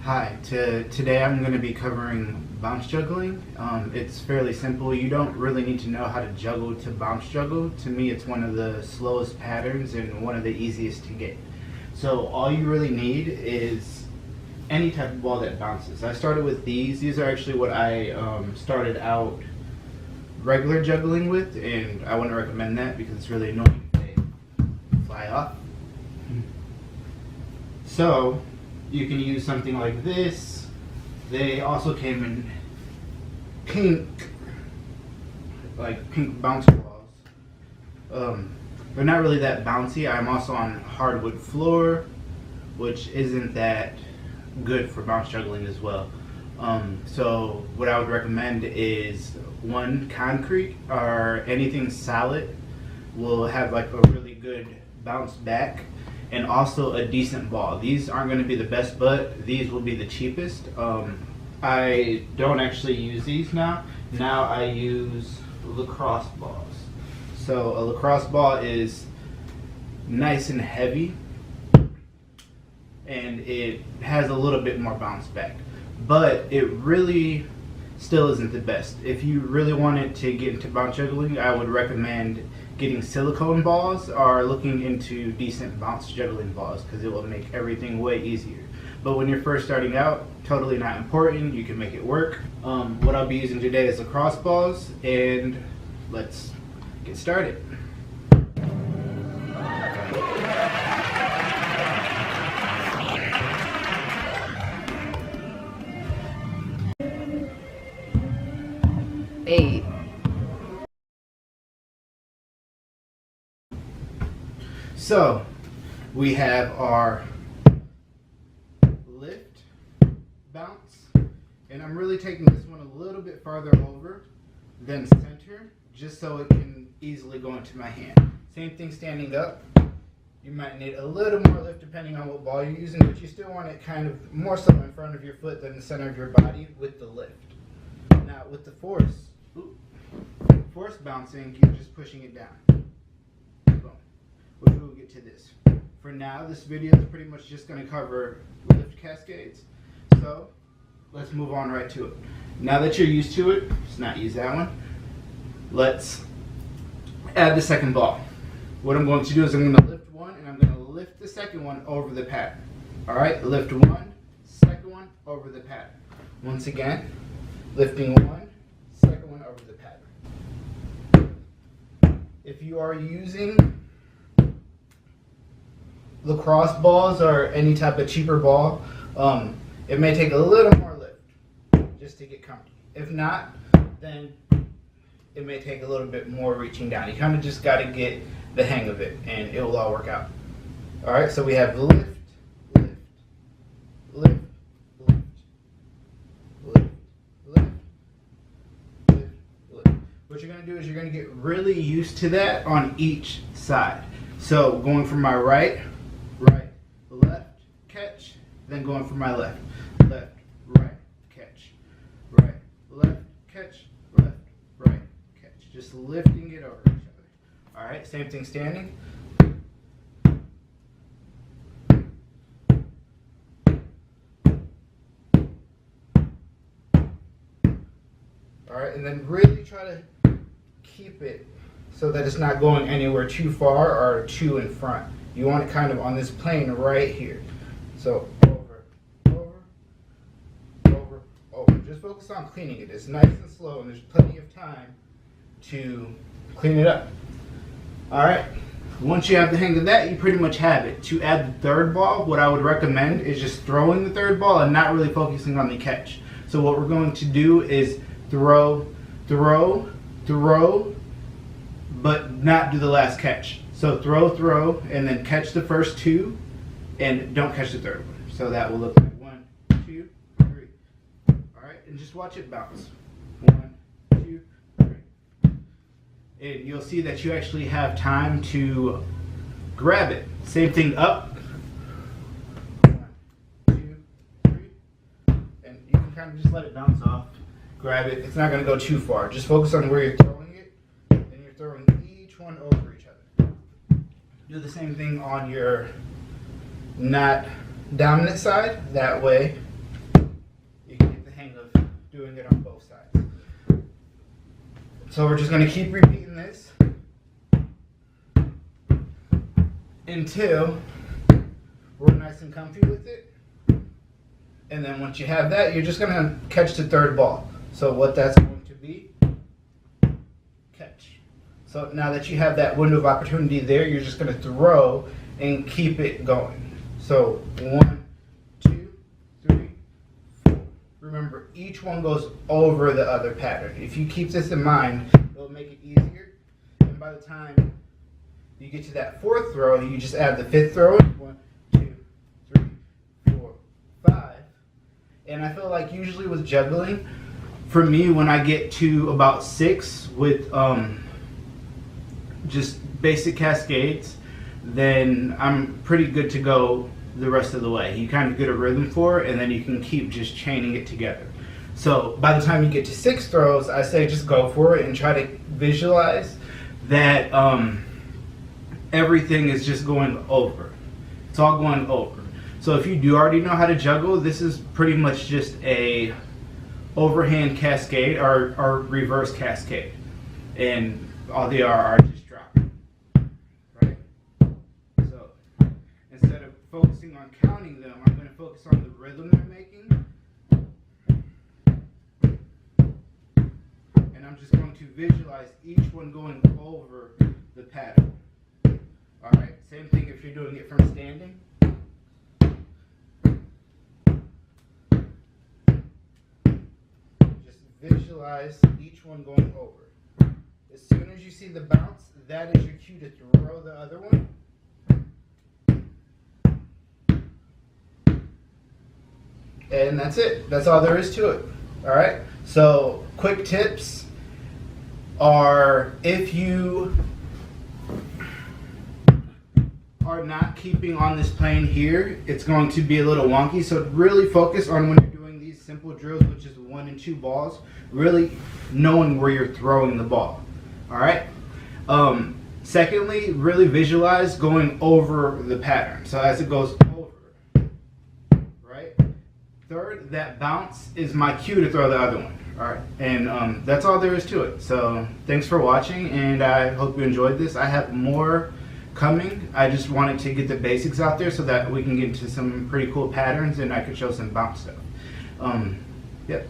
Hi, today I'm going to be covering bounce juggling. It's fairly simple. You don't really need to know how to juggle to bounce juggle. To me, it's one of the slowest patterns and one of the easiest to get. So all you really need is any type of ball that bounces. I started with these. These are actually what I started out regular juggling with, and I wouldn't recommend that because it's really annoying. They fly off. So you can use something like this. They also came in pink, like pink bounce balls. They're not really that bouncy. I'm also on hardwood floor, which isn't that good for bounce juggling as well. So what I would recommend is one, concrete or anything solid will have like a really good bounce back, and also a decent ball. These aren't going to be the best, but these will be the cheapest. I don't actually use these now. Now I use lacrosse balls. So a lacrosse ball is nice and heavy, and it has a little bit more bounce back, but it really still isn't the best. If you really wanted to get into bounce juggling, I would recommend getting silicone balls or looking into decent bounce juggling balls, because it will make everything way easier. But when you're first starting out, totally not important. You can make it work. What I'll be using today is lacrosse balls, and let's get started. Hey. So we have our lift, bounce, and I'm really taking this one a little bit farther over than center, just so it can easily go into my hand. Same thing standing up. You might need a little more lift depending on what ball you're using, but you still want it kind of more so in front of your foot than the center of your body with the lift. Now with the force bouncing, you're just pushing it down. Boom. Which we'll get to this. For now, this video is pretty much just going to cover lift cascades. So let's move on right to it. Now that you're used to it, let's not use that one. Let's add the second ball. What I'm going to do is I'm going to lift one, and I'm going to lift the second one over the pattern. Alright, lift one, second one over the pattern. Once again, lifting one, second one over the pattern. If you are using lacrosse balls or any type of cheaper ball, it may take a little more lift just to get comfortable. If not, then it may take a little bit more reaching down. You kind of just got to get the hang of it, and it will all work out. All right, so we have lift, lift, lift, lift, lift, lift, lift, lift. What you're going to do is you're going to get really used to that on each side. So going from my right, left, catch, then going from my left, right, catch, right, left, catch, left, right, catch. Just lifting it over each other. Alright, same thing standing. Alright, and then really try to keep it so that it's not going anywhere too far or too in front. You want it kind of on this plane right here. So over, over, over, over. Just focus on cleaning it. It's nice and slow, and there's plenty of time to clean it up. Alright, once you have the hang of that, you pretty much have it. To add the third ball, what I would recommend is just throwing the third ball and not really focusing on the catch. So what we're going to do is throw, throw, throw, but not do the last catch. So throw, throw, and then catch the first two, and don't catch the third one. So that will look like 1, 2, 3. Alright, and just watch it bounce. 1, 2, 3. And you'll see that you actually have time to grab it. Same thing up. 1, 2, 3. And you can kind of just let it bounce off. Grab it. It's not going to go too far. Just focus on where you're throwing it, and you're throwing each one over each other. Do the same thing on your not dominant side. That way doing it on both sides. So we're just going to keep repeating this until we're nice and comfy with it. And then once you have that, you're just going to catch the third ball. So what that's going to be, catch. So now that you have that window of opportunity there, you're just going to throw and keep it going. So 1, 2, 3, 4. Remember, each one goes over the other pattern. If you keep this in mind, it'll make it easier. And by the time you get to that fourth throw, you just add the fifth throw. 1, 2, 3, 4, 5. And I feel like usually with juggling, for me, when I get to about 6 with just basic cascades, then I'm pretty good to go the rest of the way. You kind of get a rhythm for it, and then you can keep just chaining it together. So by the time you get to 6 throws, I say just go for it and try to visualize that everything is just going over. It's all going over. So if you do already know how to juggle, this is pretty much just a overhand cascade or reverse cascade. And all they are just dropping. Right? So instead of focusing on counting them, I'm going to focus on the rhythm they're making. And I'm just going to visualize each one going over the pattern. Alright, same thing if you're doing it from standing. Just visualize each one going over. As soon as you see the bounce, that is your cue to throw the other one. And that's it. That's all there is to it. Alright, so quick tips are, if you are not keeping on this plane here, it's going to be a little wonky. So really focus on, when you're doing these simple drills, which is 1 and 2 balls, really knowing where you're throwing the ball. Alright? Secondly, really visualize going over the pattern. So as it goes over. Right? Third, that bounce is my cue to throw the other one. Alright, and that's all there is to it. So thanks for watching, and I hope you enjoyed this. I have more coming. I just wanted to get the basics out there so that we can get into some pretty cool patterns and I could show some bounce stuff. Yep.